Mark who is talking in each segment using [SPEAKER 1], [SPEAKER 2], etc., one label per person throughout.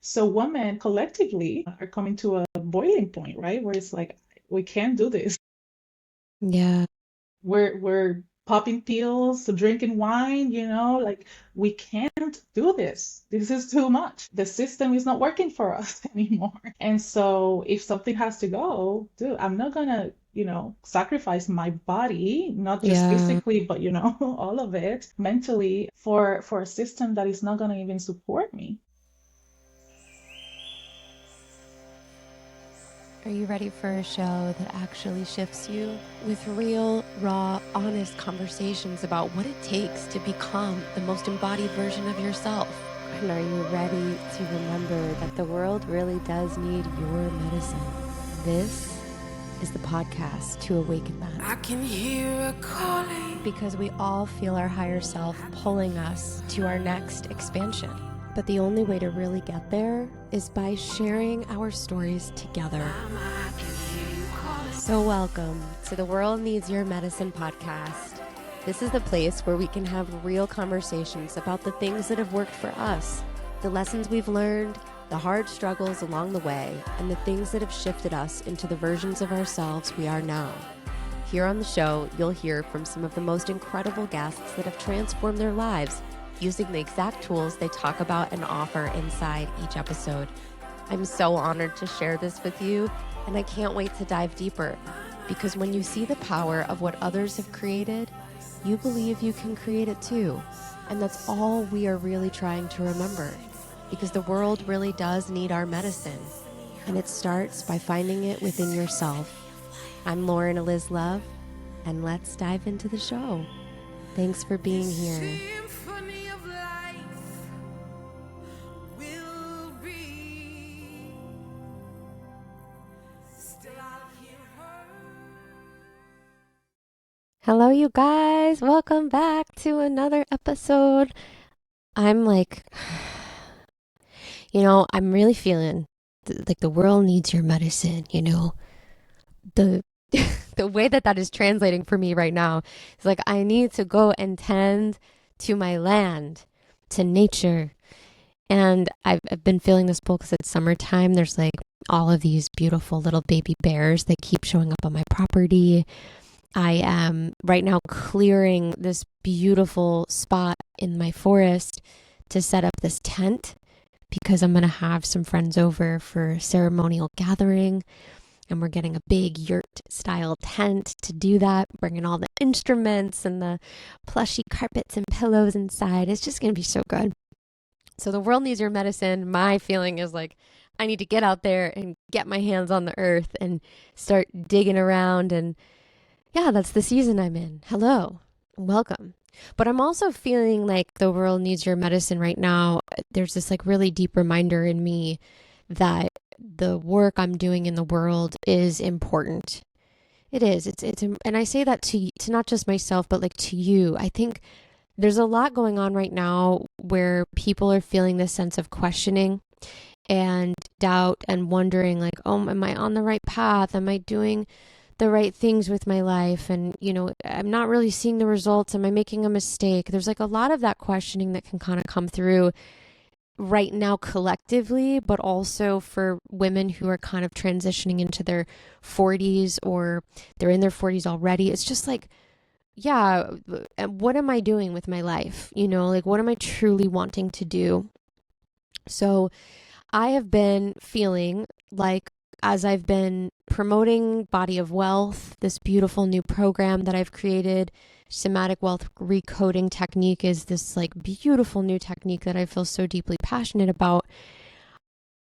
[SPEAKER 1] So women collectively are coming to a boiling point, right? Where it's like, we can't do this.
[SPEAKER 2] Yeah.
[SPEAKER 1] We're popping pills, drinking wine, like we can't do this. This is too much. The system is not working for us anymore. And so if something has to go, dude, I'm not gonna, sacrifice my body, not just
[SPEAKER 2] Yeah.
[SPEAKER 1] physically, but all of it mentally for a system that is not gonna even support me.
[SPEAKER 2] Are you ready for a show that actually shifts you? With real, raw, honest conversations about what it takes to become the most embodied version of yourself. And are you ready to remember that the world really does need your medicine? This is the podcast to awaken that. I can hear a calling. Because we all feel our higher self pulling us to our next expansion. But the only way to really get there is by sharing our stories together. So welcome to the World Needs Your Medicine podcast. This is the place where we can have real conversations about the things that have worked for us, the lessons we've learned, the hard struggles along the way, and the things that have shifted us into the versions of ourselves we are now. Here on the show, you'll hear from some of the most incredible guests that have transformed their lives using the exact tools they talk about and offer inside each episode. I'm so honored to share this with you, and I can't wait to dive deeper, because when you see the power of what others have created, you believe you can create it too. And that's all we are really trying to remember, because the world really does need our medicine, and it starts by finding it within yourself. I'm Lauren Eliz Love, and let's dive into the show. Thanks for being here. Hello, you guys. Welcome back to another episode. I'm like, I'm really feeling like the world needs your medicine, The the way that is translating for me right now is like I need to go and tend to my land, to nature. And I've been feeling this pull because it's summertime. There's like all of these beautiful little baby bears that keep showing up on my property. I am right now clearing this beautiful spot in my forest to set up this tent because I'm going to have some friends over for a ceremonial gathering. And we're getting a big yurt style tent to do that, bringing all the instruments and the plushy carpets and pillows inside. It's just going to be so good. So the world needs your medicine. My feeling is like, I need to get out there and get my hands on the earth and start digging around. And yeah, that's the season I'm in. Hello, welcome. But I'm also feeling like the world needs your medicine right now. There's this like really deep reminder in me that the work I'm doing in the world is important. It is. And I say that to not just myself, but like to you. I think there's a lot going on right now where people are feeling this sense of questioning and doubt and wondering like, oh, am I on the right path? Am I doing the right things with my life? And, I'm not really seeing the results. Am I making a mistake? There's like a lot of that questioning that can kind of come through right now collectively, but also for women who are kind of transitioning into their 40s or they're in their 40s already. It's just like, yeah, what am I doing with my life? Like what am I truly wanting to do? So I have been feeling like as I've been promoting Body of Wealth, this beautiful new program that I've created, somatic wealth recoding technique is this like beautiful new technique that I feel so deeply passionate about.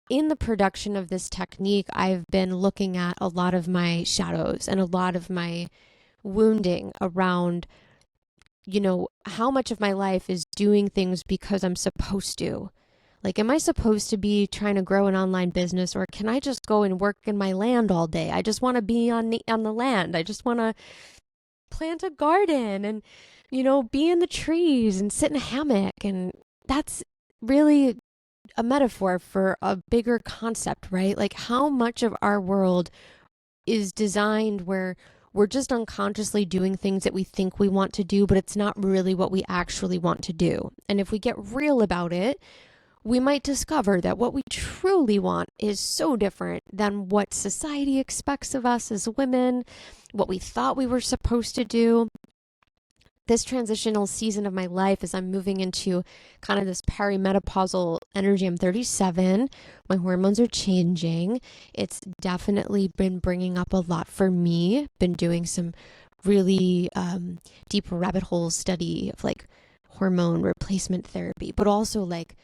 [SPEAKER 2] In the production of this technique, I've been looking at a lot of my shadows and a lot of my wounding around, how much of my life is doing things because I'm supposed to. Like, am I supposed to be trying to grow an online business, or can I just go and work in my land all day? I just want to be on the land. I just want to plant a garden and, be in the trees and sit in a hammock. And that's really a metaphor for a bigger concept, right? Like how much of our world is designed where we're just unconsciously doing things that we think we want to do, but it's not really what we actually want to do. And if we get real about it, we might discover that what we truly want is so different than what society expects of us as women, what we thought we were supposed to do. This transitional season of my life, as I'm moving into kind of this perimenopausal energy, I'm 37, my hormones are changing. It's definitely been bringing up a lot for me. Been doing some really deep rabbit hole study of like hormone replacement therapy, but also like,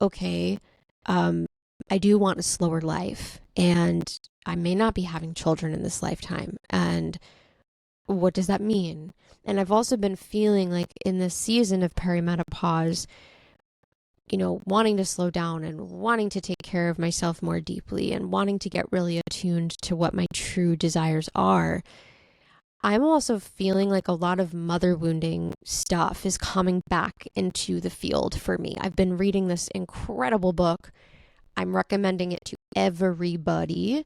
[SPEAKER 2] okay, I do want a slower life, and I may not be having children in this lifetime. And what does that mean? And I've also been feeling like in this season of perimenopause, wanting to slow down and wanting to take care of myself more deeply and wanting to get really attuned to what my true desires are. I'm also feeling like a lot of mother wounding stuff is coming back into the field for me. I've been reading this incredible book. I'm recommending it to everybody.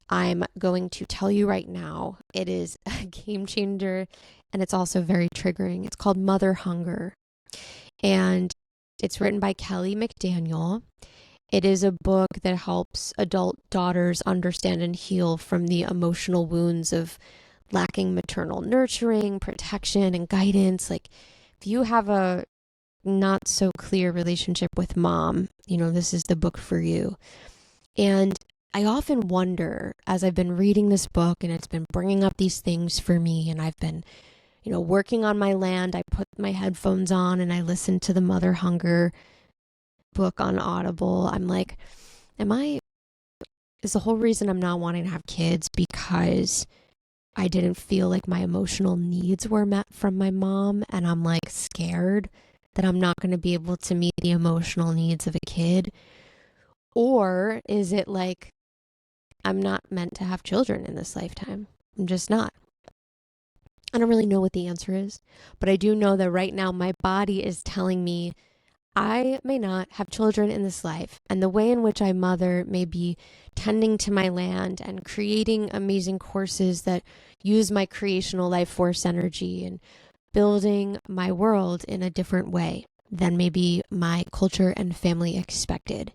[SPEAKER 2] I'm going to tell you right now, it is a game changer, and it's also very triggering. It's called Mother Hunger, and it's written by Kelly McDaniel. It is a book that helps adult daughters understand and heal from the emotional wounds of lacking maternal nurturing, protection, and guidance. Like, if you have a not so clear relationship with mom, this is the book for you. And I often wonder, as I've been reading this book and it's been bringing up these things for me, and I've been, working on my land, I put my headphones on and I listen to the Mother Hunger book on Audible. I'm like, is the whole reason I'm not wanting to have kids because I didn't feel like my emotional needs were met from my mom, and I'm like scared that I'm not going to be able to meet the emotional needs of a kid? Or is it like I'm not meant to have children in this lifetime? I'm just not. I don't really know what the answer is, but I do know that right now my body is telling me I may not have children in this life, and the way in which I mother may be tending to my land and creating amazing courses that use my creational life force energy and building my world in a different way than maybe my culture and family expected.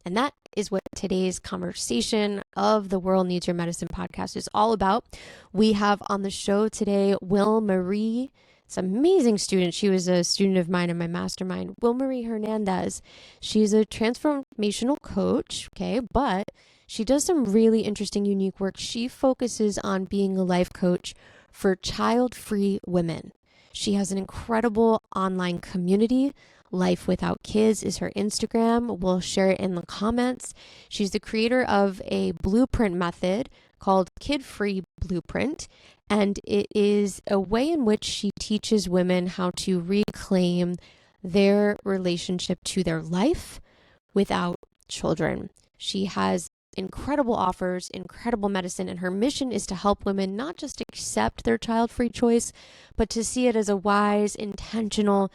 [SPEAKER 2] And that is what today's conversation of the World Needs Your Medicine podcast is all about. We have on the show today Wilmarie. It's an amazing student. She was a student of mine in my mastermind, Wilmarie Hernandez. She's a transformational coach, okay, but she does some really interesting, unique work. She focuses on being a life coach for child-free women. She has an incredible online community. Life Without Kids is her Instagram. We'll share it in the comments. She's the creator of a blueprint method called Kid-Free Blueprint, and it is a way in which she teaches women how to reclaim their relationship to their life without children. She has incredible offers, incredible medicine, and her mission is to help women not just accept their child-free choice, but to see it as a wise, intentional,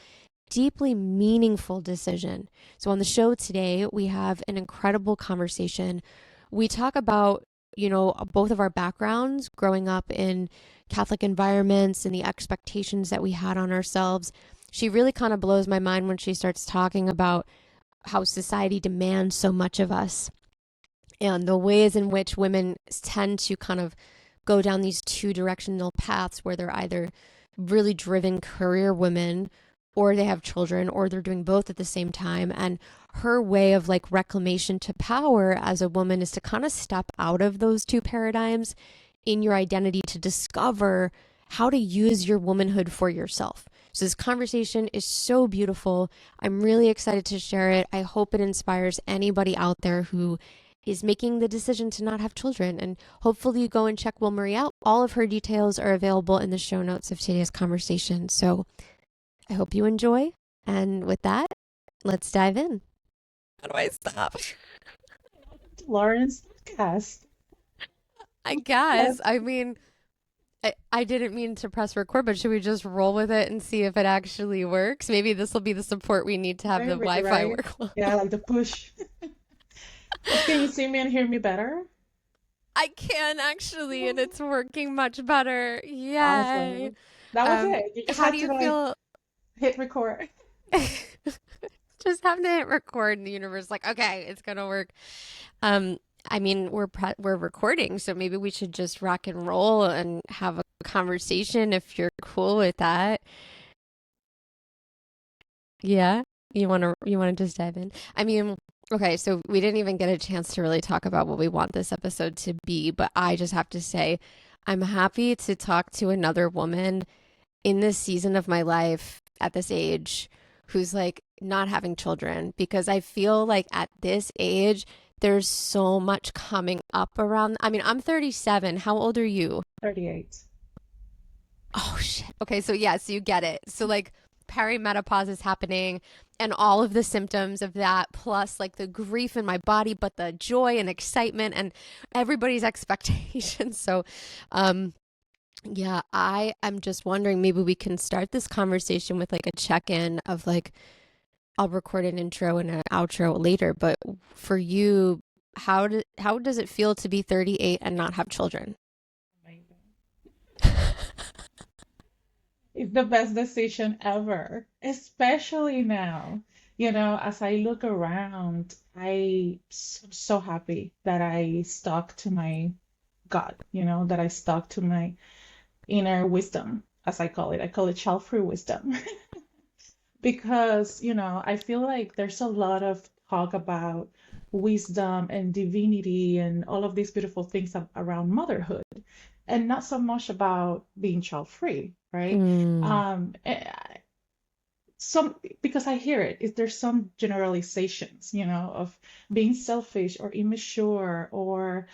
[SPEAKER 2] deeply meaningful decision. So on the show today, we have an incredible conversation. We talk about, both of our backgrounds growing up in Catholic environments and the expectations that we had on ourselves. She really kind of blows my mind when she starts talking about how society demands so much of us and the ways in which women tend to kind of go down these two directional paths where they're either really driven career women, or they have children, or they're doing both at the same time. And her way of like reclamation to power as a woman is to kind of step out of those two paradigms in your identity to discover how to use your womanhood for yourself. So this conversation is so beautiful. I'm really excited to share it. I hope it inspires anybody out there who is making the decision to not have children. And hopefully you go and check Wilmarie out. All of her details are available in the show notes of today's conversation. So I hope you enjoy. And with that, let's dive in. How do I stop?
[SPEAKER 1] Lauren's podcast.
[SPEAKER 2] I guess. I mean, I didn't mean to press record, but should we just roll with it and see if it actually works? Maybe this will be the support we need to have the Wi-Fi work well.
[SPEAKER 1] Yeah, like the push. Can you see me and hear me better?
[SPEAKER 2] I can actually, and it's working much better. Yay.
[SPEAKER 1] Awesome. That was it. You just
[SPEAKER 2] how do you feel?
[SPEAKER 1] Hit record.
[SPEAKER 2] Just have to hit record in the universe, like, okay, it's gonna work. Um, I mean, we're recording, so maybe we should just rock and roll and have a conversation if you're cool with that. Yeah, you wanna just dive in? I mean, okay, so we didn't even get a chance to really talk about what we want this episode to be, but I just have to say, I'm happy to talk to another woman in this season of my life at this age who's like not having children because I feel like at this age there's so much coming up around. I mean, I'm 37. How old are you?
[SPEAKER 1] 38.
[SPEAKER 2] Oh shit. Okay, so yeah, so you get it. So like perimenopause is happening and all of the symptoms of that plus like the grief in my body but the joy and excitement and everybody's expectations. So um yeah, I am just wondering maybe we can start this conversation with like a check-in of like I'll record an intro and an outro later, but for you, how does it feel to be 38 and not have children?
[SPEAKER 1] Amazing. It's the best decision ever, especially now. As I look around, I'm so happy that I stuck to my gut, that I stuck to my inner wisdom, as I call it. I call it child-free wisdom. Because, I feel like there's a lot of talk about wisdom and divinity and all of these beautiful things around motherhood, and not so much about being child-free, right?
[SPEAKER 2] Mm,
[SPEAKER 1] Um, some because I hear it, is there's some generalizations, of being selfish or immature or,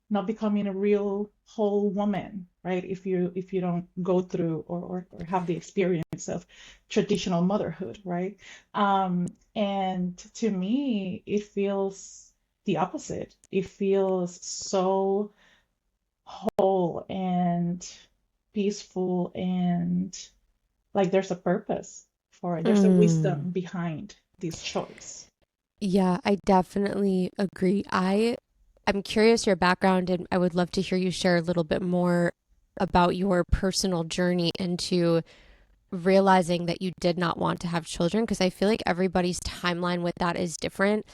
[SPEAKER 1] not becoming a real whole woman, right? If you don't go through or have the experience of traditional motherhood, right? And to me, it feels the opposite. It feels so whole and peaceful and like there's a purpose for it. There's a
[SPEAKER 2] mm.
[SPEAKER 1] wisdom behind this choice.
[SPEAKER 2] Yeah, I definitely agree. I'm curious your background and I would love to hear you share a little bit more about your personal journey into realizing that you did not want to have children because I feel like everybody's timeline with that is different.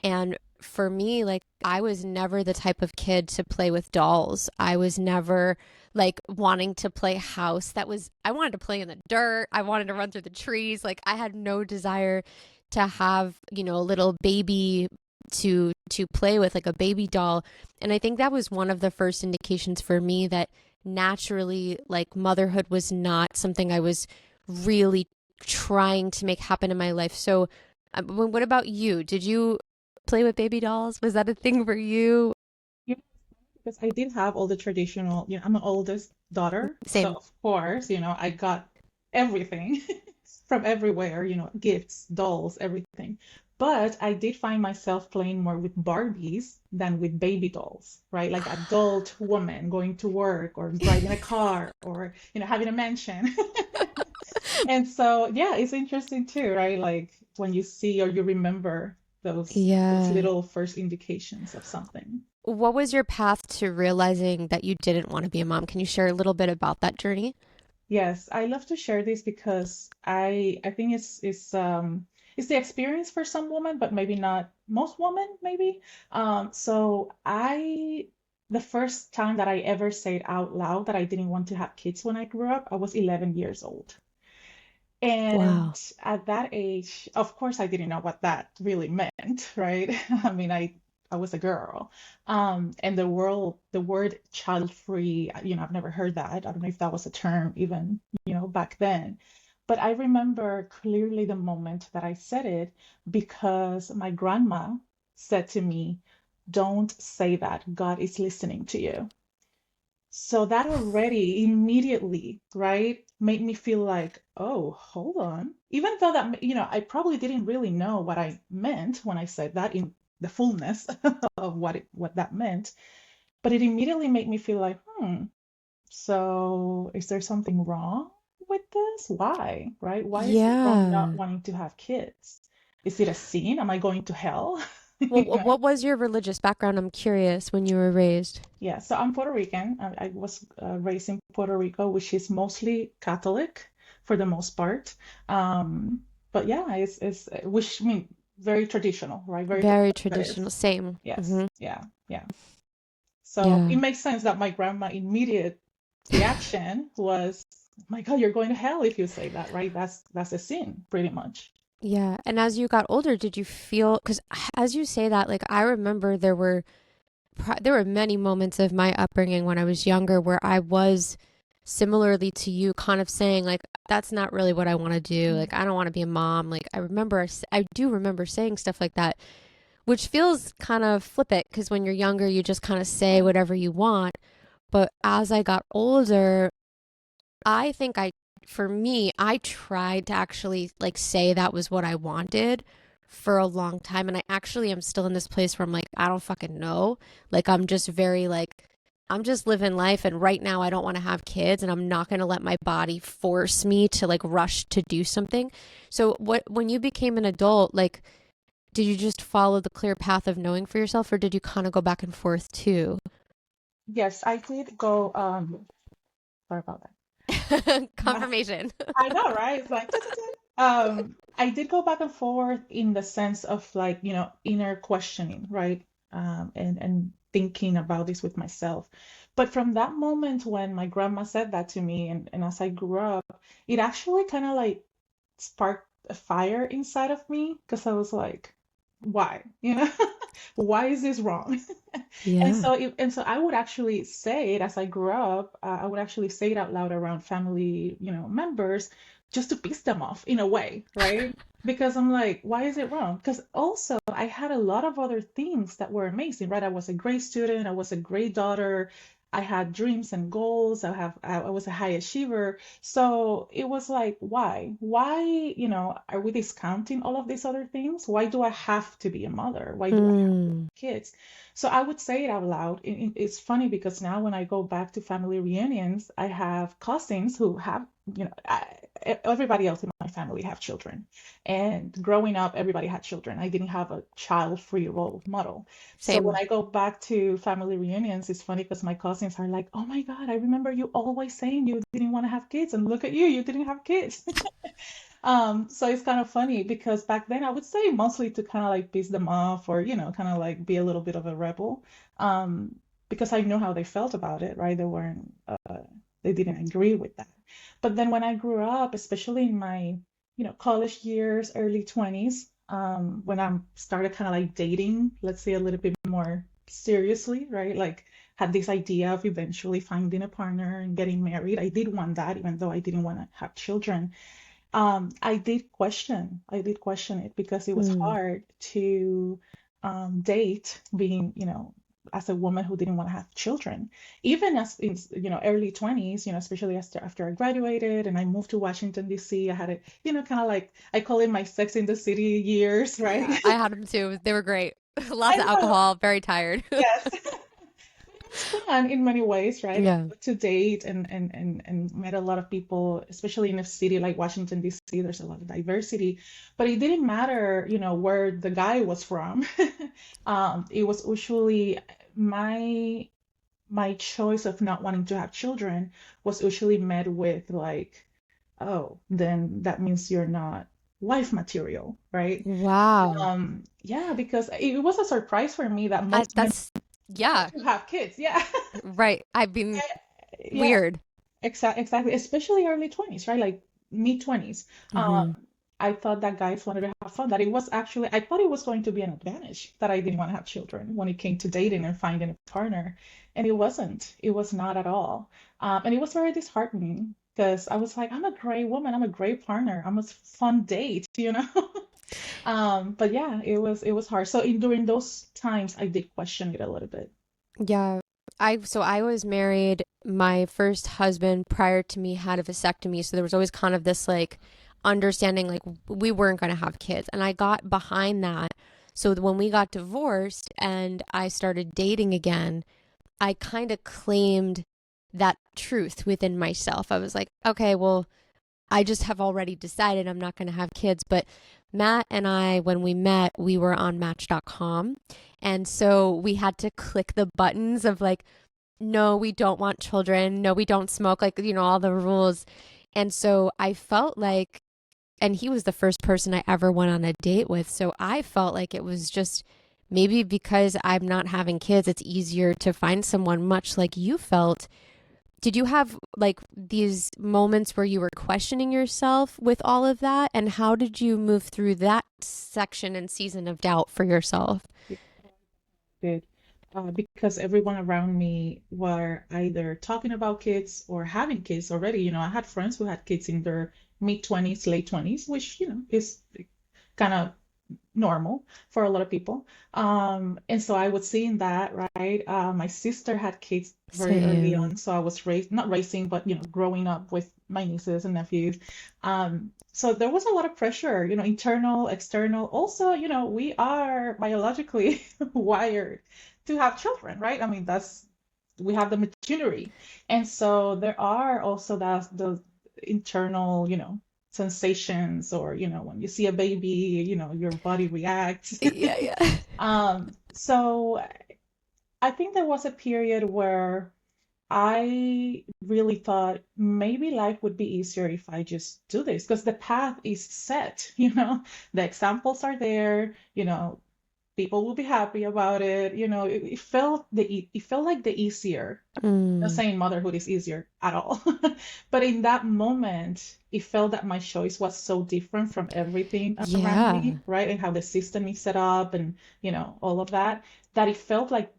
[SPEAKER 2] And for me, like, I was never the type of kid to play with dolls. I was never like wanting to play house. I wanted to play in the dirt. I wanted to run through the trees. Like, I had no desire to have, a little baby to play with, like a baby doll. And I think that was one of the first indications for me that naturally, like, motherhood was not something I was really trying to make happen in my life. So, what about you? Did you play with baby dolls? Was that a thing for you?
[SPEAKER 1] You know, because I did have all the traditional, I'm the oldest daughter, so
[SPEAKER 2] Same.
[SPEAKER 1] of course, I got everything from everywhere, gifts, dolls, everything. But I did find myself playing more with Barbies than with baby dolls, right? Like adult woman going to work or driving a car or, having a mansion. And so, yeah, it's interesting too, right? Like when you see or you remember those
[SPEAKER 2] Yeah.
[SPEAKER 1] little first indications of something.
[SPEAKER 2] What was your path to realizing that you didn't want to be a mom? Can you share a little bit about that journey?
[SPEAKER 1] Yes, I love to share this because I think it's the experience for some women, but maybe not most women, maybe. So the first time that I ever said out loud that I didn't want to have kids when I grew up, I was 11 years old. And
[SPEAKER 2] Wow.
[SPEAKER 1] at that age, of course, I didn't know what that really meant, right? I mean, I was a girl. And the word child free, I've never heard that. I don't know if that was a term even, back then. But I remember clearly the moment that I said it because my grandma said to me, "Don't say that. God is listening to you." So that already immediately, right, made me feel like, oh, hold on. Even though that, I probably didn't really know what I meant when I said that in the fullness of what that meant, but it immediately made me feel like, so is there something wrong with this? Why, right? Why is it wrong not
[SPEAKER 2] Yeah.
[SPEAKER 1] wanting to have kids? Is it a sin? Am I going to hell?
[SPEAKER 2] Well,
[SPEAKER 1] You know?
[SPEAKER 2] what was your religious background? I'm curious when you were raised.
[SPEAKER 1] Yeah, so I'm Puerto Rican. I was raised in Puerto Rico, which is mostly Catholic for the most part. Um, But yeah, it's which I mean very traditional, right? Very
[SPEAKER 2] Very traditional.
[SPEAKER 1] conservative.
[SPEAKER 2] Same.
[SPEAKER 1] Yes.
[SPEAKER 2] Hmm.
[SPEAKER 1] Yeah. Yeah. So it
[SPEAKER 2] Yeah.
[SPEAKER 1] makes sense that my grandma immediate reaction was, "Oh my God, you're going to hell if you say that, right? That's a sin, pretty much."
[SPEAKER 2] Yeah. And as you got older, did you feel, because as you say that, like I remember there were many moments of my upbringing when I was younger where I was similarly to you kind of saying like that's not really what I want to do.
[SPEAKER 1] Mm.
[SPEAKER 2] Like I don't want to be a mom. Like I do remember saying stuff like that, which feels kind of flippant because when you're younger you just kind of say
[SPEAKER 1] Yeah.
[SPEAKER 2] whatever you want. But as I got older, I think for me, I tried to actually like say that was what I wanted for a long time. And I actually am still in this place where I'm like, I don't fucking know. Like, I'm just very like, I'm just living life. And right now, I don't want to have kids and I'm not going to let my body force me to like rush to do something. So, when you became an adult, like, did you just follow the clear path of knowing for yourself or did you kind of go back and forth too?
[SPEAKER 1] Yes, I did go. Sorry about that.
[SPEAKER 2] Confirmation.
[SPEAKER 1] I know, right? It's like, I did go back and forth in the sense of like, inner questioning, right? And thinking about this with myself. But from that moment when my grandma said that to me, and as I grew up, it actually kind of like sparked a fire inside of me because I was like, why? Why is this wrong?
[SPEAKER 2] Yeah.
[SPEAKER 1] And so I would actually say it as I grew up. I would actually say it out loud around family, members, just to piss them off in a way, right? Because I'm like, why is it wrong? Because also I had a lot of other things that were amazing, right? I was a great student. I was a great daughter. I had dreams and goals. I was a high achiever. So it was like, why? Why, are we discounting all of these other things? Why do I have to be a mother? Why do I have to
[SPEAKER 2] Mm.
[SPEAKER 1] have kids? So I would say it out loud. It's funny because now when I go back to family reunions, I have cousins who have, everybody else in my family have children. And growing up, everybody had children. I didn't have a child-free role model. So when
[SPEAKER 2] Same.
[SPEAKER 1] I go back to family reunions, it's funny because my cousins are like, "Oh my God, I remember you always saying you didn't want to have kids, and look at you, you didn't have kids." So it's kind of funny because back then I would say mostly to kind of like piss them off or, kind of like be a little bit of a rebel. Um, because I knew how they felt about it, right? They didn't agree with that. But then when I grew up, especially in my, college years, early 20s, when I started kind of like dating, let's say a little bit more seriously, right? Like had this idea of eventually finding a partner and getting married. I did want that, even though I didn't want to have children. I did question it because it was
[SPEAKER 2] Mm.
[SPEAKER 1] hard to date being, as a woman who didn't want to have children. Even as in, early 20s, especially after I graduated and I moved to Washington, D.C., I had a, kind of like, I call it my Sex in the City years, right?
[SPEAKER 2] Yeah, I had them too. They were great. Lots
[SPEAKER 1] I
[SPEAKER 2] of
[SPEAKER 1] know,
[SPEAKER 2] alcohol, very tired.
[SPEAKER 1] yes. It's fun in many ways, right?
[SPEAKER 2] Yeah.
[SPEAKER 1] To date and met a lot of people, especially in a city like Washington, D.C., there's a lot of diversity. But it didn't matter, where the guy was from. It was usually my my choice of not wanting to have children was usually met with like, oh, then that means you're not wife material, right?
[SPEAKER 2] Wow.
[SPEAKER 1] Yeah, because it was a surprise for me that most men
[SPEAKER 2] That's, yeah,
[SPEAKER 1] want to have kids. Yeah.
[SPEAKER 2] right. I've been
[SPEAKER 1] Yeah,
[SPEAKER 2] weird.
[SPEAKER 1] exactly. Especially early 20s, right? Like mid 20s. Um,
[SPEAKER 2] Hmm.
[SPEAKER 1] I thought that guys wanted to have fun. That it was actually, I thought it was going to be an advantage that I didn't want to have children when it came to dating and finding a partner. And it wasn't. It was not at all. And it was very disheartening because I was like, I'm a great woman. I'm a great partner. I'm a fun date, you know? But yeah, it was hard. So during those times, I did question it a little bit.
[SPEAKER 2] Yeah. I was married. My first husband prior to me had a vasectomy, so there was always kind of this like understanding like we weren't going to have kids. And I got behind that. So when we got divorced and I started dating again, I kind of claimed that truth within myself. I was like, okay, well, I just have already decided I'm not going to have kids. But Matt and I, when we met, we were on Match.com. And so we had to click the buttons of like, no, we don't want children. No, we don't smoke, like, all the rules. And so I felt like and he was the first person I ever went on a date with. So I felt like it was just maybe because I'm not having kids, it's easier to find someone much like you felt. Did you have like these moments where you were questioning yourself with all of that? And how did you move through that section and season of doubt for yourself?
[SPEAKER 1] Yeah, did. Because everyone around me were either talking about kids or having kids already. I had friends who had kids in their mid 20s, late 20s, which, is kind of normal for a lot of people. And so I was seeing that, right? My sister had kids very early
[SPEAKER 2] Same.
[SPEAKER 1] on, so I was raised, not raising, but growing up with my nieces and nephews. So there was a lot of pressure, internal, external. Also, we are biologically wired to have children, right? I mean, that's we have the machinery. And so there are also the internal, sensations or, when you see a baby, your body reacts.
[SPEAKER 2] Yeah, yeah.
[SPEAKER 1] So I think there was a period where I really thought maybe life would be easier if I just do this because the path is set, the examples are there, people will be happy about it. It felt it felt like the easier. I'm not
[SPEAKER 2] Mm,
[SPEAKER 1] saying motherhood is easier at all, but in that moment, it felt that my choice was so different from everything around
[SPEAKER 2] yeah.
[SPEAKER 1] me, right? And how the system is set up and, all of that, that it felt like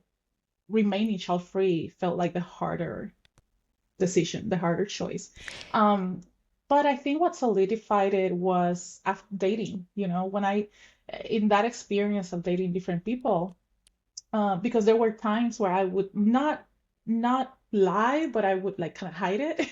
[SPEAKER 1] remaining child free felt like the harder decision, the harder choice. Um, but I think what solidified it was after dating, when in that experience of dating different people, because there were times where I would not lie, but I would like kind of hide it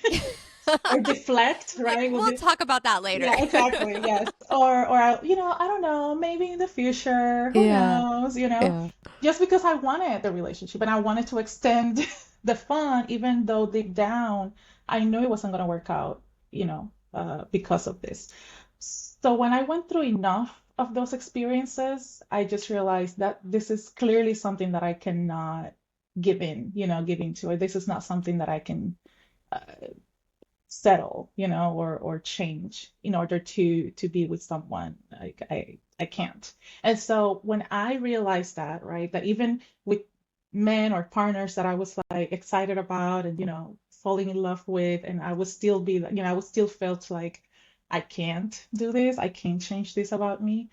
[SPEAKER 1] or deflect,
[SPEAKER 2] Like,
[SPEAKER 1] right?
[SPEAKER 2] we'll talk about that later.
[SPEAKER 1] Yeah, exactly. Yes. Or I don't know, maybe in the future, who
[SPEAKER 2] Yeah,
[SPEAKER 1] knows,
[SPEAKER 2] yeah.
[SPEAKER 1] just because I wanted the relationship and I wanted to extend the fun, even though deep down I knew it wasn't going to work out, because of this. So when I went through enough of those experiences, I just realized that this is clearly something that I cannot give into. This is not something that I can uh, settle, or change in order to be with someone. Like I can't. And so when I realized that, right, that even with men or partners that I was like excited about and falling in love with, and I would still be, I would still felt like I can't do this, I can't change this about me.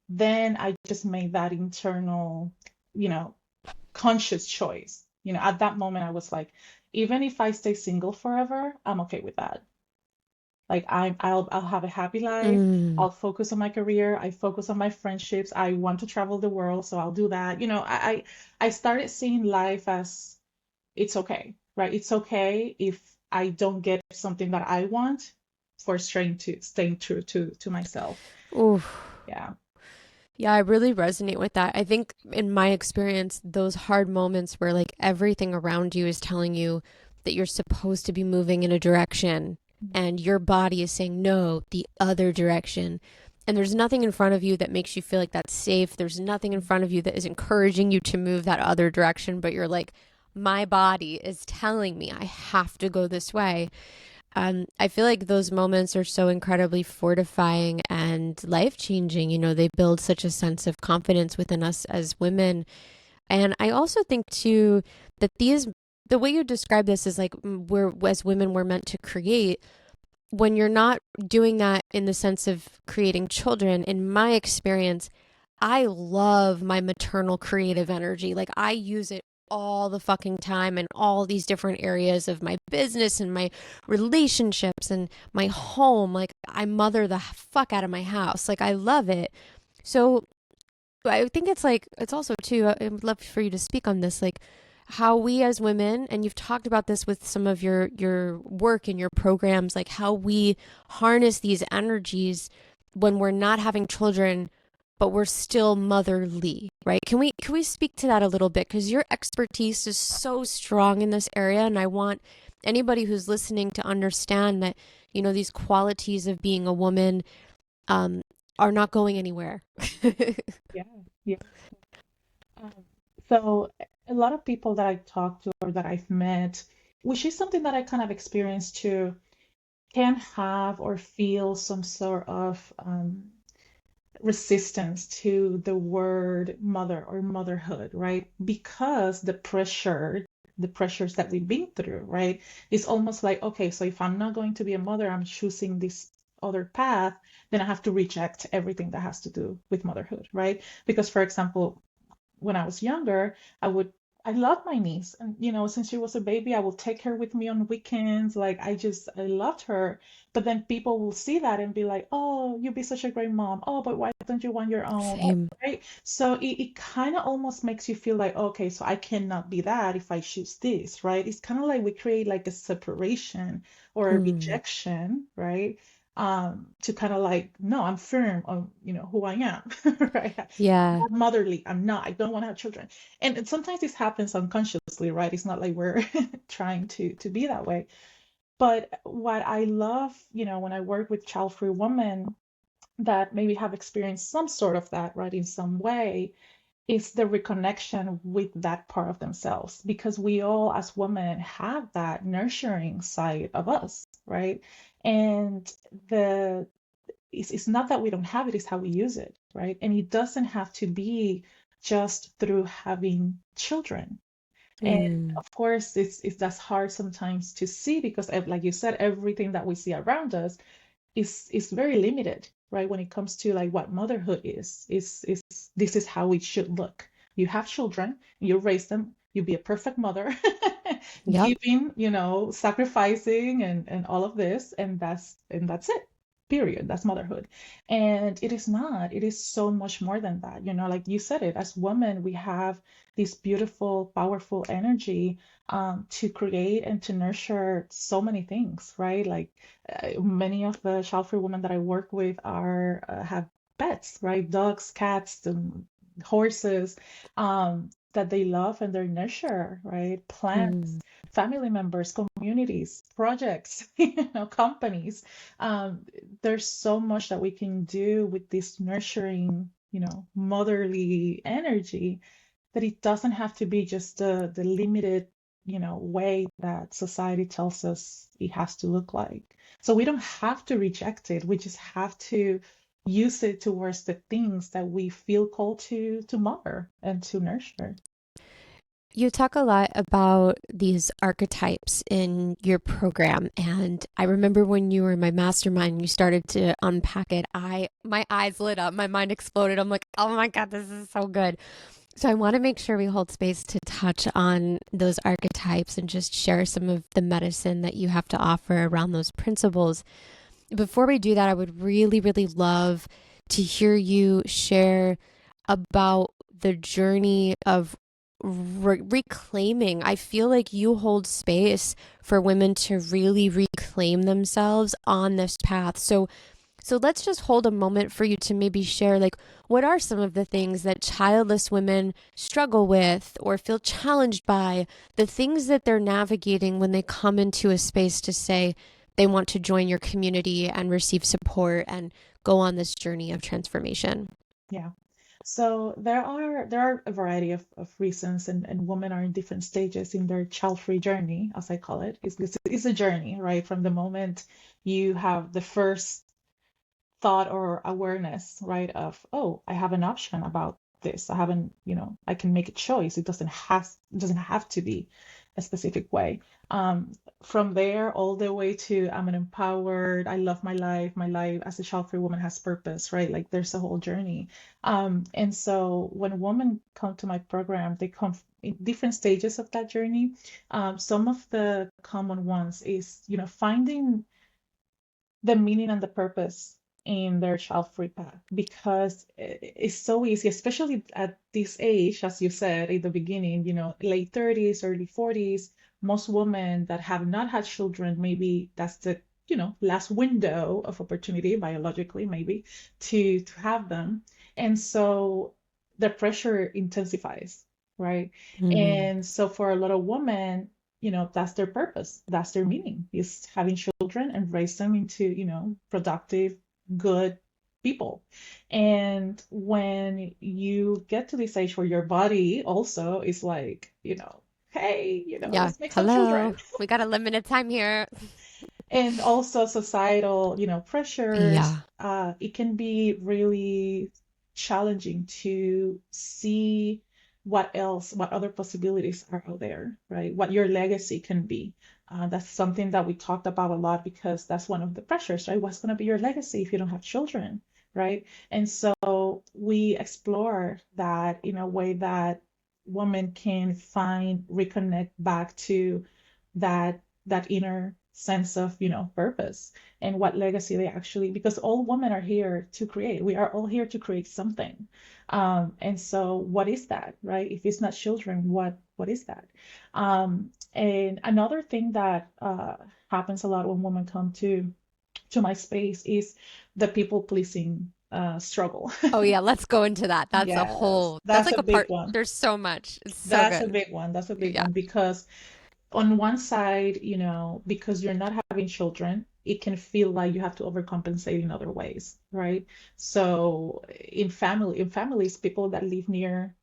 [SPEAKER 1] Then I just made that internal, you know, conscious choice. At that moment I was like, even if I stay single forever, I'm okay with that. Like I'll have a happy life.
[SPEAKER 2] Mm.
[SPEAKER 1] I'll focus on my career. I focus on my friendships. I want to travel the world, so I'll do that. I started seeing life as it's okay, right? It's okay if I don't get something that I want for staying true to myself.
[SPEAKER 2] Ooh.
[SPEAKER 1] Yeah.
[SPEAKER 2] Yeah, I really resonate with that. I think in my experience, those hard moments where like everything around you is telling you that you're supposed to be moving in a direction and your body is saying no, the other direction. And there's nothing in front of you that makes you feel like that's safe. There's nothing in front of you that is encouraging you to move that other direction, but you're like, my body is telling me I have to go this way. I feel like those moments are so incredibly fortifying and life changing. They build such a sense of confidence within us as women. And I also think, too, that the way you describe this is like we're, as women, we're meant to create. When you're not doing that in the sense of creating children, in my experience, I love my maternal creative energy. Like I use it all the fucking time in all these different areas of my business and my relationships and my home. Like I mother the fuck out of my house. Like I love it. So I think it's like, it's also too, I would love for you to speak on this, like how we as women, and you've talked about this with some of your work and your programs, like how we harness these energies when we're not having children but we're still motherly, right? Can we speak to that a little bit, because your expertise is so strong in this area, and I want anybody who's listening to understand that these qualities of being a woman um are not going anywhere.
[SPEAKER 1] Yeah. Yeah. Um, so a lot of people that I talk to or that I've met, which is something that I kind of experienced too, can have or feel some sort of resistance to the word mother or motherhood, right? Because the pressures that we've been through, right? It's almost like, okay, so if I'm not going to be a mother, I'm choosing this other path, then I have to reject everything that has to do with motherhood, right? Because, for example, when I was younger, I loved my niece. And, since she was a baby, I would take her with me on weekends. Like, I loved her. But then people will see that and be like, oh, you'd be such a great mom. Oh, but why don't you want your own? Oh,
[SPEAKER 2] Same.
[SPEAKER 1] right. So it kind of almost makes you feel like, okay, so I cannot be that if I choose this, right? It's kind of like we create like a separation or a
[SPEAKER 2] Mm.
[SPEAKER 1] rejection, right? To kind of like, no, I'm firm on, who I am, right?
[SPEAKER 2] Yeah.
[SPEAKER 1] Not motherly. I'm not. I don't want to have children. And sometimes this happens unconsciously, right? It's not like we're trying to be that way. But what I love, when I work with child-free women that maybe have experienced some sort of that, right, in some way, is the reconnection with that part of themselves. Because we all, as women, have that nurturing side of us, right? And the it's not that we don't have it, it's how we use it, right? And it doesn't have to be just through having children. And
[SPEAKER 2] Mm.
[SPEAKER 1] of course, it's that's hard sometimes to see because, like you said, everything that we see around us is very limited, right? When it comes to like what motherhood is this is how it should look. You have children, you raise them, you be a perfect mother,
[SPEAKER 2] Yep.
[SPEAKER 1] giving, sacrificing and all of this, and that's it. Period. That's motherhood. And it is not. It is so much more than that. Like you said it, as women, we have this beautiful, powerful energy to create and to nurture so many things, right? Like many of the child-free women that I work with are have pets, right? Dogs, cats, horses that they love and they nurture, right? Plants,
[SPEAKER 2] Mm.
[SPEAKER 1] family members, communities, projects, companies. Um, there's so much that we can do with this nurturing, motherly energy that it doesn't have to be just the limited, way that society tells us it has to look like. So we don't have to reject it. We just have to use it towards the things that we feel called to mother and to nurture.
[SPEAKER 2] You talk a lot about these archetypes in your program, and I remember when you were in my mastermind, you started to unpack it. My eyes lit up, my mind exploded. I'm like, oh my god, this is so good. So I want to make sure we hold space to touch on those archetypes and just share some of the medicine that you have to offer around those principles. Before we do that, I would really, really love to hear you share about the journey of reclaiming. I feel like you hold space for women to really reclaim themselves on this path. So let's just hold a moment for you to maybe share, like, what are some of the things that childless women struggle with or feel challenged by, the things that they're navigating when they come into a space to say they want to join your community and receive support and go on this journey of transformation.
[SPEAKER 1] Yeah. So there are a variety of reasons, and women are in different stages in their child-free journey, as I call it. It's a journey, right? From the moment you have the first thought or awareness, right, of, oh, I have an option about this. I haven't, I can make a choice. It doesn't have to be a specific way. Um, from there all the way to I'm an empowered, I love my life as a child-free woman has purpose, right? Like there's a whole journey. And so when women come to my program, they come in different stages of that journey. Some of the common ones is, finding the meaning and the purpose in their child-free path because it's so easy, especially at this age, as you said in the beginning, late 30s, early 40s, most women that have not had children, maybe that's the, last window of opportunity biologically, maybe to have them. And so the pressure intensifies, right?
[SPEAKER 2] Mm.
[SPEAKER 1] And so for a lot of women, that's their purpose, that's their meaning, is having children and raise them into, productive, good people. And when you get to this age where your body also is like, hey,
[SPEAKER 2] Yeah.
[SPEAKER 1] let's make some
[SPEAKER 2] Hello.
[SPEAKER 1] children.
[SPEAKER 2] We got a limited time here.
[SPEAKER 1] And also societal, pressures.
[SPEAKER 2] Yeah.
[SPEAKER 1] It can be really challenging to see what other possibilities are out there, right? What your legacy can be. That's something that we talked about a lot because that's one of the pressures, right? What's going to be your legacy if you don't have children, right? And so we explore that in a way that women can reconnect back to that inner sense of, purpose and what legacy they actually, because all women are here to create. We are all here to create something. And so what is that, right? If it's not children, what is that? And another thing that happens a lot when women come to my space is the people pleasing struggle.
[SPEAKER 2] Oh yeah, let's go into that. That's a
[SPEAKER 1] Yes,
[SPEAKER 2] whole, that's
[SPEAKER 1] that's
[SPEAKER 2] like
[SPEAKER 1] a
[SPEAKER 2] a
[SPEAKER 1] big
[SPEAKER 2] part.
[SPEAKER 1] one.
[SPEAKER 2] There's so much. It's so
[SPEAKER 1] That's a
[SPEAKER 2] good.
[SPEAKER 1] big one. That's a big
[SPEAKER 2] Yeah.
[SPEAKER 1] one because on one side, because you're not having children, it can feel like you have to overcompensate in other ways, right? So in families, people that live near,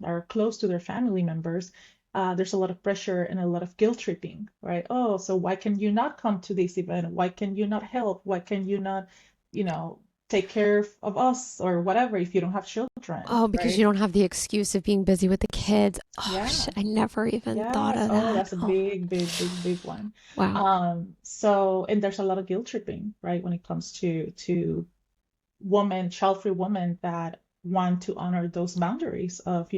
[SPEAKER 1] are close to their family members, there's a lot of pressure and a lot of guilt tripping, right? Oh, so why can you not come to this event? Why can you not help? Why can you not, you know, take care of us or whatever if you don't have children,
[SPEAKER 2] Oh, because you
[SPEAKER 1] right?
[SPEAKER 2] don't have the excuse of being busy with the kids. Oh,
[SPEAKER 1] Yeah.
[SPEAKER 2] I never even thought
[SPEAKER 1] Yes.
[SPEAKER 2] of
[SPEAKER 1] Oh,
[SPEAKER 2] that.
[SPEAKER 1] that's a
[SPEAKER 2] Oh,
[SPEAKER 1] big, big, big, big one.
[SPEAKER 2] wow.
[SPEAKER 1] And there's a lot of guilt tripping, right, when it comes to women, child-free women that want to honor those boundaries of,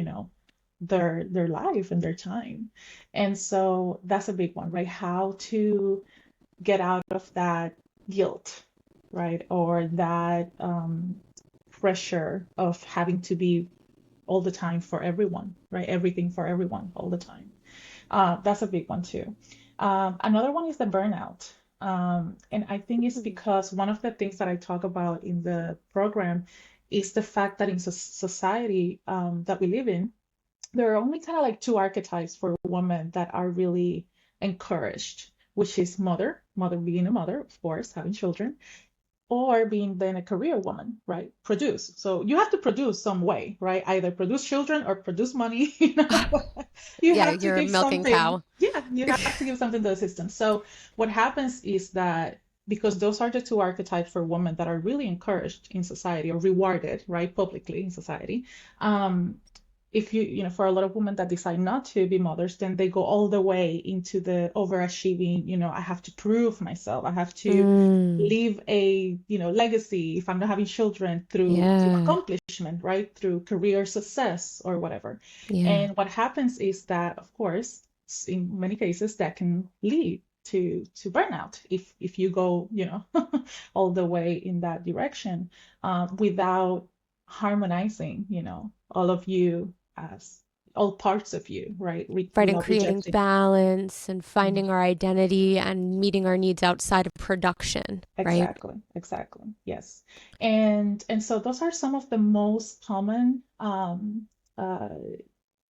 [SPEAKER 1] their life and their time. And so that's a big one, right? How to get out of that guilt, right? Or that pressure of having to be all the time for everyone, right? Everything for everyone all the time. That's a big one too. Another one is the burnout. And I think it's because one of the things that I talk about in the program is the fact that in society that we live in, there are only kind of like two archetypes for women that are really encouraged, which is mother being a mother, of course, having children, or being then a career woman, right? Produce. So you have to produce some way, right? Either produce children or produce money, You
[SPEAKER 2] Yeah,
[SPEAKER 1] have to
[SPEAKER 2] you're a
[SPEAKER 1] give
[SPEAKER 2] milking
[SPEAKER 1] something.
[SPEAKER 2] cow.
[SPEAKER 1] Yeah, you have to give something to the system. So what happens is that because those are the two archetypes for women that are really encouraged in society or rewarded, right, publicly in society, um, if for a lot of women that decide not to be mothers, then they go all the way into the overachieving, I have to prove myself. I have to
[SPEAKER 2] Mm,
[SPEAKER 1] leave a, legacy if I'm not having children through
[SPEAKER 2] yeah,
[SPEAKER 1] accomplishment, right? Through career success or whatever.
[SPEAKER 2] yeah.
[SPEAKER 1] And what happens is that, of course, in many cases that can lead to burnout if you go, all the way in that direction, without harmonizing, all of you as all parts of you, right?
[SPEAKER 2] Right, and
[SPEAKER 1] Without
[SPEAKER 2] creating
[SPEAKER 1] rejecting.
[SPEAKER 2] balance and
[SPEAKER 1] Mhm.
[SPEAKER 2] finding our identity and meeting our needs outside of production, right?
[SPEAKER 1] Exactly, exactly. Yes. And so those are some of the most common uh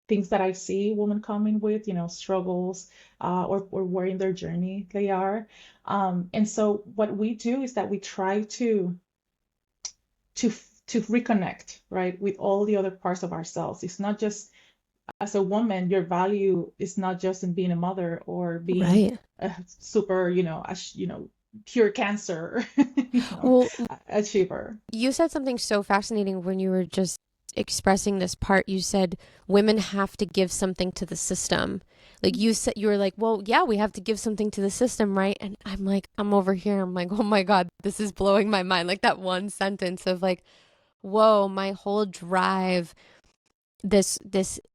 [SPEAKER 1] things that I see women coming with, struggles, or where in their journey they are. And so what we do is that we try to reconnect, right, with all the other parts of ourselves. It's not just as a woman, your value is not just in being a mother or being
[SPEAKER 2] Right.
[SPEAKER 1] a super, pure cancer,
[SPEAKER 2] Well,
[SPEAKER 1] achiever.
[SPEAKER 2] you said something so fascinating when you were just expressing this part. You said women have to give something to the system. Like you said, you were like, well, yeah, we have to give something to the system, right? And I'm like, I'm over here. I'm like, oh my God, this is blowing my mind. Like that one sentence of like, whoa, my whole drive, this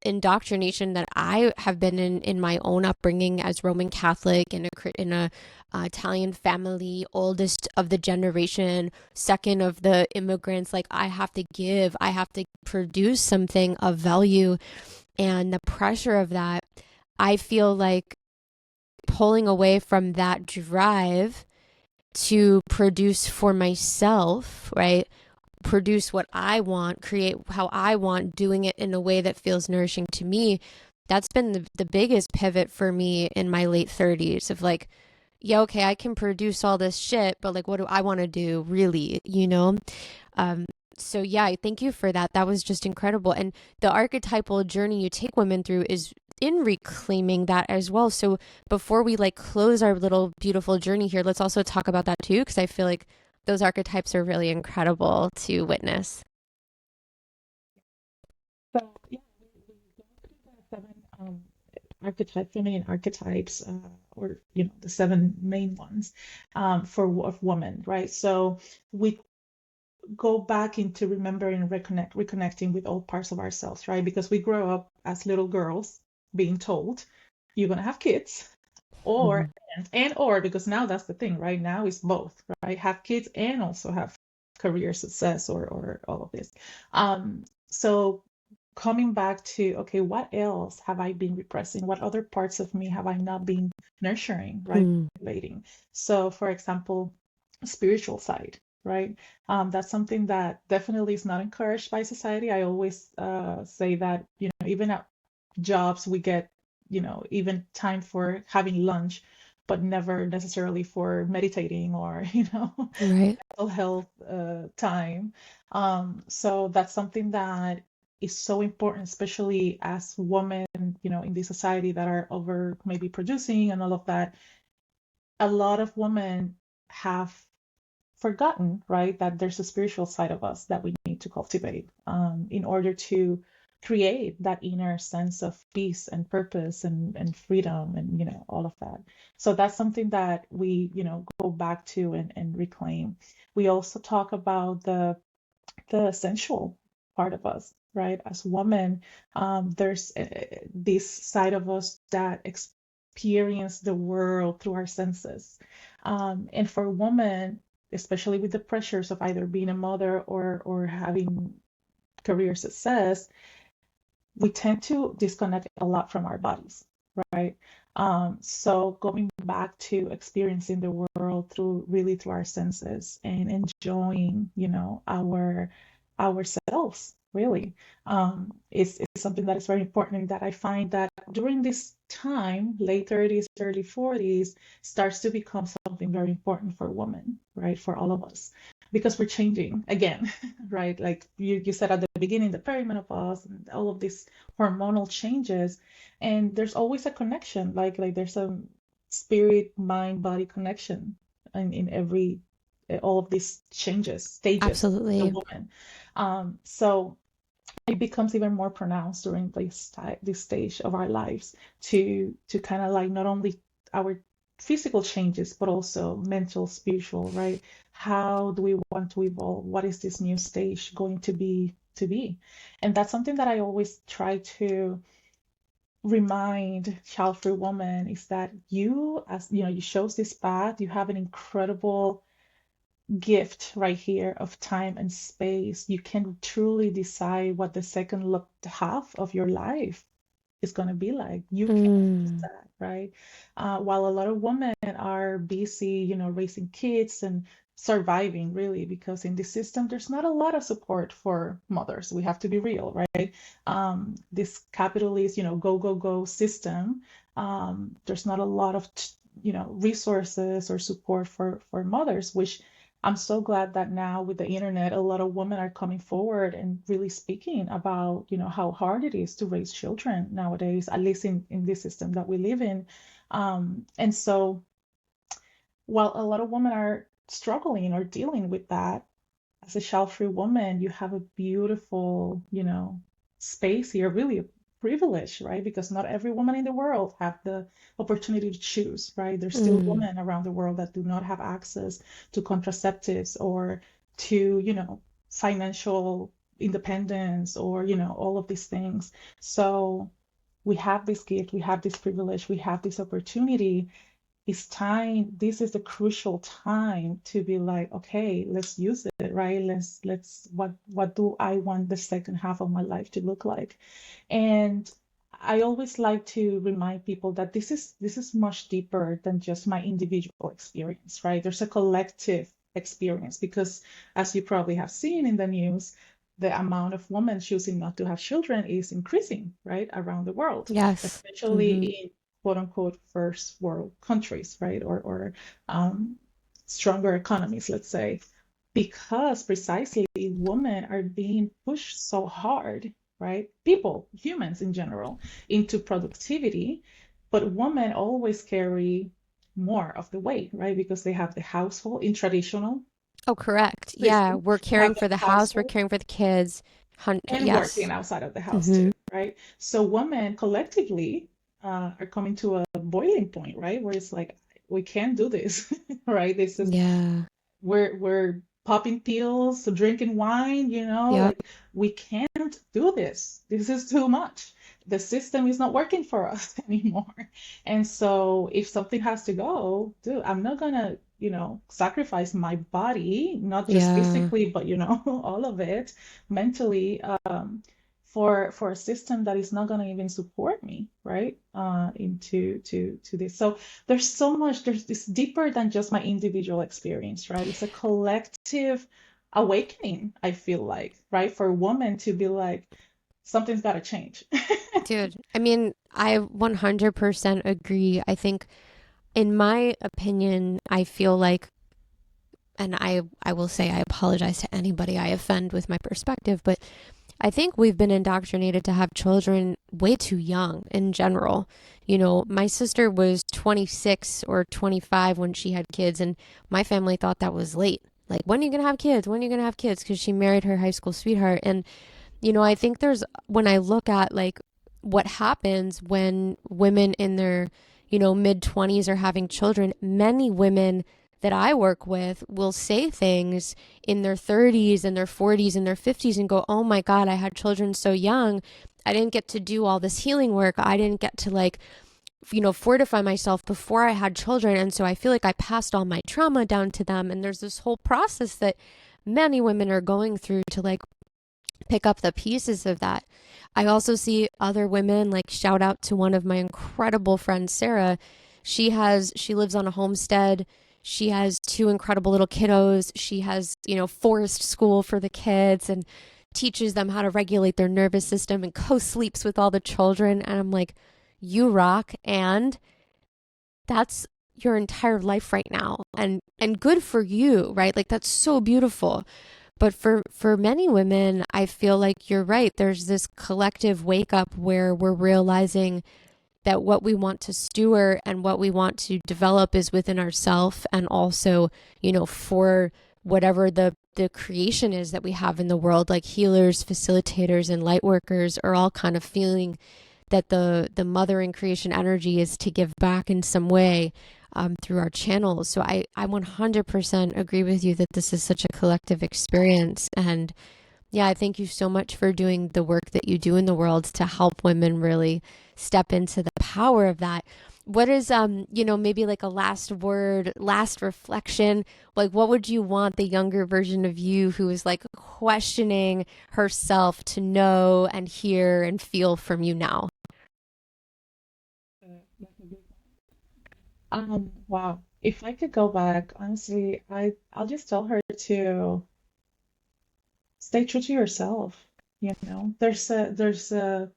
[SPEAKER 2] indoctrination that I have been in my own upbringing as Roman Catholic in a Italian family, oldest of the generation, second of the immigrants. Like I have to produce something of value, and the pressure of that, I feel like pulling away from that drive to produce for myself, right? Produce what I want, create how I want, doing it in a way that feels nourishing to me. That's been the biggest pivot for me in my late 30s of like, yeah, okay, I can produce all this shit, but like, what do I want to do really, you know? Um, so yeah, thank you for that. That was just incredible. And the archetypal journey you take women through is in reclaiming that as well. So before we like close our little beautiful journey here, let's also talk about that too, because I feel like those archetypes are really incredible to witness.
[SPEAKER 1] So yeah, we go through the seven archetype, feminine archetypes, or the seven main ones of woman, right? So we go back into remembering and reconnecting with all parts of ourselves, right? Because we grow up as little girls being told you're gonna have kids, or
[SPEAKER 2] Mhm.
[SPEAKER 1] or because now that's the thing, right? Now it's both, right? Have kids and also have career success, or all of this. So coming back to, okay, what else have I been repressing? What other parts of me have I not been nurturing, right?
[SPEAKER 2] Mm.
[SPEAKER 1] Cultivating. So, for example, spiritual side, right? That's something that definitely is not encouraged by society. I always say that, even at jobs, we get, even time for having lunch, but never necessarily for meditating or,
[SPEAKER 2] Right.
[SPEAKER 1] mental health time. So that's something that is so important, especially as women, in this society that are over maybe producing and all of that. A lot of women have forgotten, right, that there's a spiritual side of us that we need to cultivate in order to create that inner sense of peace and purpose and freedom and all of that. So that's something that we go back to and reclaim. We also talk about the sensual part of us, right? As women, there's this side of us that experience the world through our senses. And for women, especially with the pressures of either being a mother or having career success, we tend to disconnect a lot from our bodies, right? So going back to experiencing the world through our senses and enjoying, ourselves really, is something that is very important, and that I find that during this time, late 30s, early 40s, starts to become something very important for women, right? For all of us, because we're changing again, right? Like you said at the beginning, the perimenopause and all of these hormonal changes, and there's always a connection, like there's a spirit, mind, body connection in every all of these changes, stages of the
[SPEAKER 2] Absolutely.
[SPEAKER 1] woman. So it becomes even more pronounced during this stage of our lives to kind of like not only our physical changes but also mental, spiritual, right? How do we want to evolve? What is this new stage going to be? And that's something that I always try to remind child-free women, is that you, as you chose this path, you have an incredible gift right here of time and space. You can truly decide what the second look half of your life is going to be like. You can choose
[SPEAKER 2] Mm.
[SPEAKER 1] that, right? While a lot of women are busy, raising kids and surviving, really, because in the system, there's not a lot of support for mothers. We have to be real, right? This capitalist, go, go, go system, there's not a lot of, resources or support for mothers, which I'm so glad that now with the internet, a lot of women are coming forward and really speaking about, how hard it is to raise children nowadays, at least in this system that we live in. And so while a lot of women are struggling or dealing with that, as a child-free woman, you have a beautiful, space here, really a privilege, right? Because not every woman in the world have the opportunity to choose, right? There's still
[SPEAKER 2] Mm.
[SPEAKER 1] women around the world that do not have access to contraceptives or to, financial independence or, all of these things. So we have this gift, we have this privilege, we have this opportunity. It's time, this is the crucial time to be like, okay, let's use it, right? Let's what do I want the second half of my life to look like? And I always like to remind people that this is much deeper than just my individual experience, right? There's a collective experience, because as you probably have seen in the news, the amount of women choosing not to have children is increasing, right, around the world,
[SPEAKER 2] Yes.
[SPEAKER 1] especially
[SPEAKER 2] Hmm.
[SPEAKER 1] in quote unquote first world countries, right? Or um, stronger economies, let's say, because precisely women are being pushed so hard right? People, humans in general, into productivity, but women always carry more of the weight, right? Because they have the household in traditional
[SPEAKER 2] Oh, correct. Yeah,
[SPEAKER 1] system.
[SPEAKER 2] we're
[SPEAKER 1] They
[SPEAKER 2] caring
[SPEAKER 1] have the
[SPEAKER 2] for the house, we're
[SPEAKER 1] household
[SPEAKER 2] caring for the kids.
[SPEAKER 1] and working
[SPEAKER 2] Yes.
[SPEAKER 1] outside of the house
[SPEAKER 2] Mm-hmm.
[SPEAKER 1] too, right? So women collectively are coming to a boiling point, right? Where it's like we can't do this, right? This is
[SPEAKER 2] Yeah.
[SPEAKER 1] we're popping pills, drinking wine,
[SPEAKER 2] Yep.
[SPEAKER 1] like we can't do this. This is too much. The system is not working for us anymore. And so if something has to go, dude, I'm not gonna, sacrifice my body, not just
[SPEAKER 2] Yeah.
[SPEAKER 1] physically, but all of it, mentally, for a system that is not gonna even support me, right? Into to this. So there's so much, there's this deeper than just my individual experience, right? It's a collective awakening, I feel like, right? For a woman to be like, something's got to change.
[SPEAKER 2] Dude, I mean, I 100% agree. I think, in my opinion, I feel like, and I will say I apologize to anybody I offend with my perspective, but I think we've been indoctrinated to have children way too young in general. You know, my sister was 26 or 25 when she had kids, and my family thought that was late. Like, when are you going to have kids? When are you going to have kids? Because she married her high school sweetheart. And, I think when I look at like what happens when women in their, mid 20s are having children, many women that I work with will say things in their 30s and their 40s and their 50s and go, "Oh my God, I had children so young. I didn't get to do all this healing work. I didn't get to like, fortify myself before I had children. And so I feel like I passed all my trauma down to them." And there's this whole process that many women are going through to like pick up the pieces of that. I also see other women, like shout out to one of my incredible friends, Sarah. She lives on a homestead. She has two incredible little kiddos. She has, forest school for the kids and teaches them how to regulate their nervous system and co-sleeps with all the children. And I'm like, you rock. And that's your entire life right now. And good for you, right? Like that's so beautiful. But for many women, I feel like you're right. There's this collective wake up where we're realizing that what we want to steward and what we want to develop is within ourselves, and also, for whatever the creation is that we have in the world, like healers, facilitators, and light workers are all kind of feeling that the mothering creation energy is to give back in some way, through our channels. So I 100% agree with you that this is such a collective experience. And yeah, I thank you so much for doing the work that you do in the world to help women really step into the power of that. What is, maybe like a last word, last reflection? Like, what would you want the younger version of you who is like questioning herself to know and hear and feel from you now?
[SPEAKER 1] Wow. If I could go back, honestly, I'll just tell her to stay true to yourself. There's a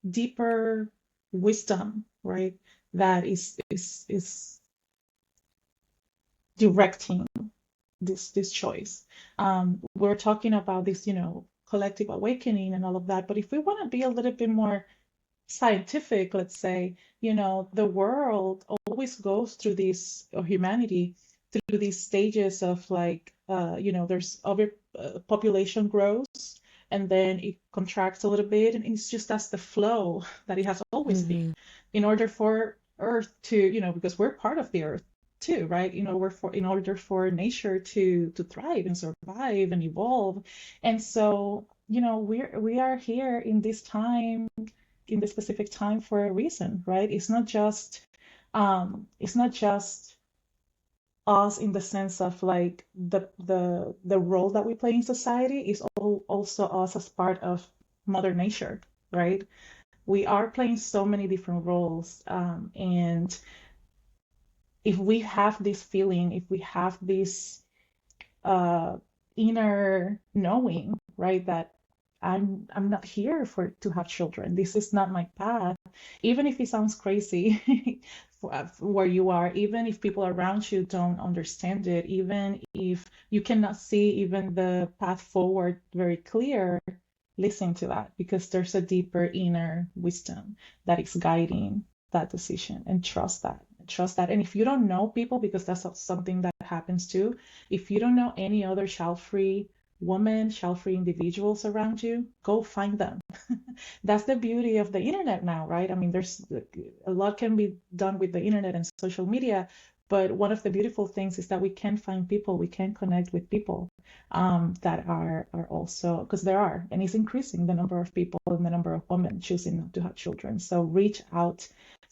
[SPEAKER 1] deeper wisdom, right? That is directing this choice. We're talking about this, collective awakening and all of that. But if we want to be a little bit more scientific, let's say, the world always goes through this, or humanity, through these stages of like, there's over population grows and then it contracts a little bit, and it's just that's the flow that it has always been.
[SPEAKER 2] Mm-hmm.
[SPEAKER 1] In order for Earth to, because we're part of the Earth too, right? In order for nature to thrive and survive and evolve. And so, we are here in this time, in this specific time, for a reason, right? It's not just us in the sense of like the role that we play in society is also us as part of Mother Nature, right? We are playing so many different roles, and if we have this feeling, if we have this uh, inner knowing, right, that I'm not here to have children. This is not my path. Even if it sounds crazy where you are, even if people around you don't understand it, even if you cannot see even the path forward very clear, listen to that because there's a deeper inner wisdom that is guiding that decision, and trust that. Trust that. And if you don't know people, because that's something that happens too, if you don't know any other child-free women, child-free individuals around you, go find them. That's the beauty of the internet now, right? I mean, there's a lot can be done with the internet and social media, but one of the beautiful things is that we can find people, we can connect with people that are also, because there are, and it's increasing the number of people and the number of women choosing not to have children. So reach out,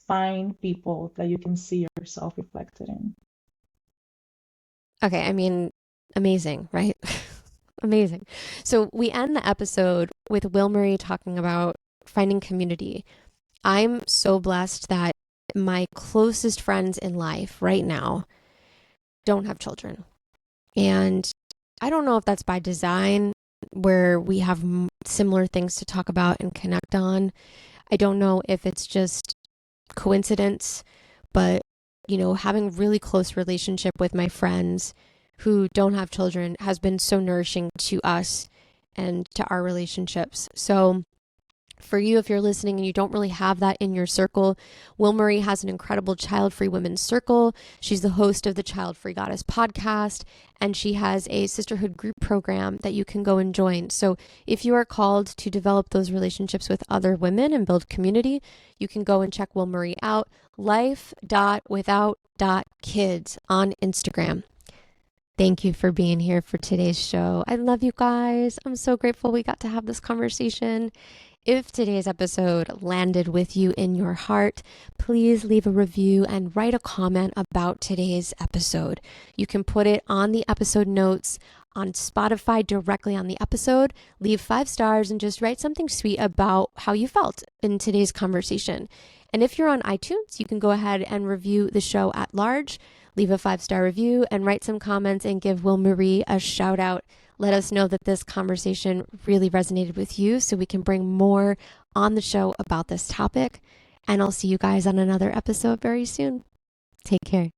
[SPEAKER 1] find people that you can see yourself reflected in.
[SPEAKER 2] Okay, I mean, amazing, right? Amazing. So we end the episode with Wilmarie talking about finding community. I'm so blessed that my closest friends in life right now don't have children. And I don't know if that's by design, where we have similar things to talk about and connect on. I don't know if it's just coincidence, but having really close relationship with my friends who don't have children has been so nourishing to us and to our relationships. So for you, if you're listening and you don't really have that in your circle, Wilmarie has an incredible Child-Free Women's Circle. She's the host of the Child-Free Goddess podcast, and she has a sisterhood group program that you can go and join. So if you are called to develop those relationships with other women and build community, you can go and check Wilmarie out, life.without.kids on Instagram. Thank you for being here for today's show. I love you guys. I'm so grateful we got to have this conversation. If today's episode landed with you in your heart, please leave a review and write a comment about today's episode. You can put it on the episode notes on Spotify directly on the episode. Leave 5 stars and just write something sweet about how you felt in today's conversation. And if you're on iTunes, you can go ahead and review the show at large. Leave a 5-star review and write some comments and give Wilmarie a shout out. Let us know that this conversation really resonated with you so we can bring more on the show about this topic. And I'll see you guys on another episode very soon. Take care.